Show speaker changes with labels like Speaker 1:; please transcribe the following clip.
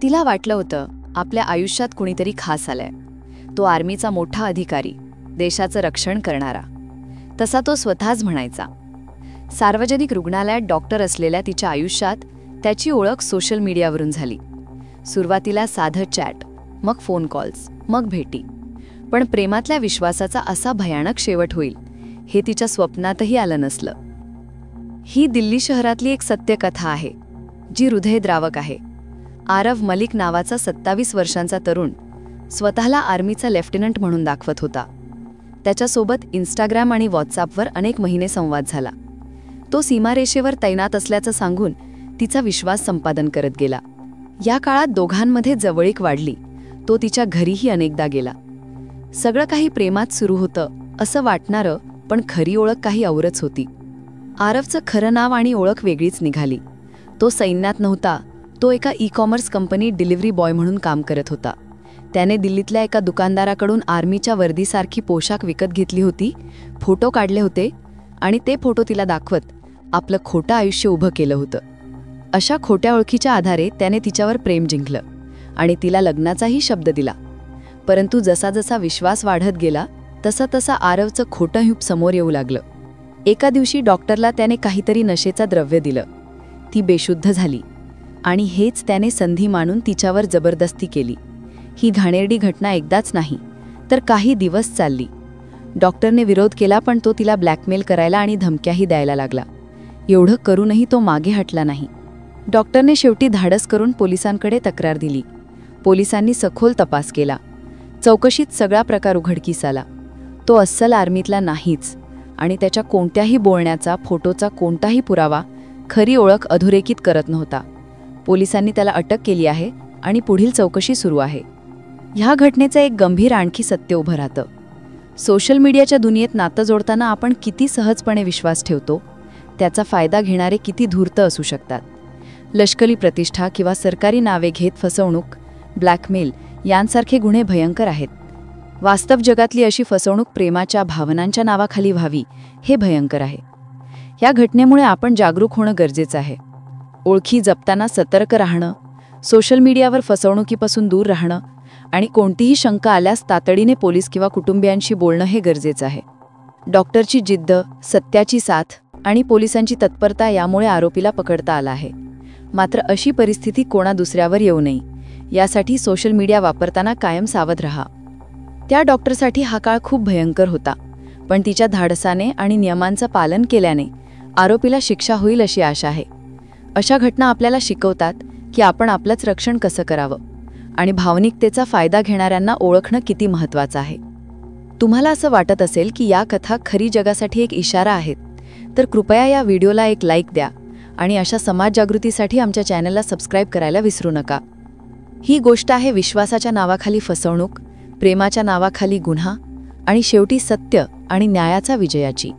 Speaker 1: तिला वाटलं होतं आपल्या आयुष्यात कुणीतरी खास आलाय. तो आर्मीचा मोठा अधिकारी, देशाचं रक्षण करणारा. तसा तो स्वतःच म्हणायचा. सार्वजनिक रुग्णालयात डॉक्टर असलेल्या तिच्या आयुष्यात त्याची ओळख सोशल मीडियावरून झाली. सुरुवातीला साधं चॅट, मग फोन कॉल्स, मग भेटी. पण प्रेमातल्या विश्वासाचा असा भयानक शेवट होईल हे तिच्या स्वप्नातही आलं नसलं. ही दिल्ली शहरातली एक सत्यकथा आहे, जी हृदयद्रावक आहे. आरव मलिक नावाचा 27 वर्षांचा तरुण स्वतःला आर्मीचा लेफ्टनंट म्हणून दाखवत होता. त्याच्यासोबत इंस्टाग्राम आणि व्हॉट्सॲपवर अनेक महिने संवाद झाला. तो सीमारेषेवर तैनात असल्याचं सांगून तिचा विश्वास संपादन करत गेला. या काळात दोघांमध्ये जवळीक वाढली. तो तिच्या घरीही अनेकदा गेला. सगळं काही प्रेमात सुरू होतं असं वाटणारं, पण खरी ओळख काही औरच होती. आरवचं खरं नाव आणि ओळख वेगळीच निघाली. तो सैन्यात नव्हता. तो एका ई-कॉमर्स कंपनीत डिलिव्हरी बॉय म्हणून काम करत होता. त्याने दिल्लीतल्या एका दुकानदाराकडून आर्मीच्या वर्दीसारखी पोशाख विकत घेतली होती, फोटो काढले होते आणि ते फोटो तिला दाखवत आपलं खोटं आयुष्य उभं केलं होतं. अशा खोट्या ओळखीच्या आधारे त्याने तिच्यावर प्रेम जिंकलं आणि तिला लग्नाचाही शब्द दिला. परंतु जसा जसा विश्वास वाढत गेला तसा तसा आरवचं खोटं ह्यूप समोर येऊ लागलं. एका दिवशी डॉक्टरला त्याने काहीतरी नशेचं द्रव्य दिलं. ती बेशुद्ध झाली आणि हेच त्याने संधी मानून तिच्यावर जबरदस्ती केली. ही घाणेरडी घटना एकदाच नाही तर काही दिवस चालली. डॉक्टरने विरोध केला, पण तो तिला ब्लॅकमेल करायला आणि धमक्याही द्यायला लागला. एवढं करूनही तो मागे हटला नाही. डॉक्टरने शेवटी धाडस करून पोलिसांकडे तक्रार दिली. पोलिसांनी सखोल तपास केला. चौकशीत सगळा प्रकार उघडकीस आला. तो अस्सल आर्मीतला नाहीच आणि त्याच्या कोणत्याही बोलण्याचा, फोटोचा कोणताही पुरावा खरी ओळख अधोरेखित करत नव्हता. पोलिसांनी त्याला अटक केली आहे आणि पुढील चौकशी सुरू आहे. ह्या घटनेचं एक गंभीर आणखी सत्य उभं राहतं. सोशल मीडियाच्या दुनियेत नातं जोडताना आपण किती सहजपणे विश्वास ठेवतो, त्याचा फायदा घेणारे किती धूर्त असू शकतात. लष्करी प्रतिष्ठा किंवा सरकारी नावे घेत फसवणूक, ब्लॅकमेल यांसारखे गुन्हे भयंकर आहेत. वास्तव जगातली अशी फसवणूक प्रेमाच्या, भावनांच्या नावाखाली व्हावी हे भयंकर आहे. या घटनेमुळे आपण जागरूक होणं गरजेचं आहे. ओळखी जपताना सतर्क राहणं, सोशल मीडियावर फसवणुकीपासून दूर राहणं आणि कोणतीही शंका आल्यास तातडीने पोलीस किंवा कुटुंबियांशी बोलणं हे गरजेचं आहे. डॉक्टरची जिद्द, सत्याची साथ आणि पोलिसांची तत्परता यामुळे आरोपीला पकडता आला आहे. मात्र अशी परिस्थिती कोणा दुसऱ्यावर येऊ नये यासाठी सोशल मीडिया वापरताना कायम सावध राहा. त्या डॉक्टरसाठी हा काळ खूप भयंकर होता, पण तिच्या धाडसाने आणि नियमांचं पालन केल्याने आरोपीला शिक्षा होईल अशी आशा आहे. अशा घटना आपल्याला शिकवतात की आपण आपलंच रक्षण कसं करावं आणि भावनिकतेचा फायदा घेणाऱ्यांना ओळखणं किती महत्त्वाचं आहे. तुम्हाला असं वाटत असेल की या कथा खरी जगासाठी एक इशारा आहेत, तर कृपया या व्हिडिओला एक लाईक द्या आणि अशा समाज जागृतीसाठी आमच्या चॅनलला सबस्क्राईब करायला विसरू नका. ही गोष्ट आहे विश्वासाच्या नावाखाली फसवणूक, प्रेमाच्या नावाखाली गुन्हा आणि शेवटी सत्य आणि न्यायाचा विजयाची.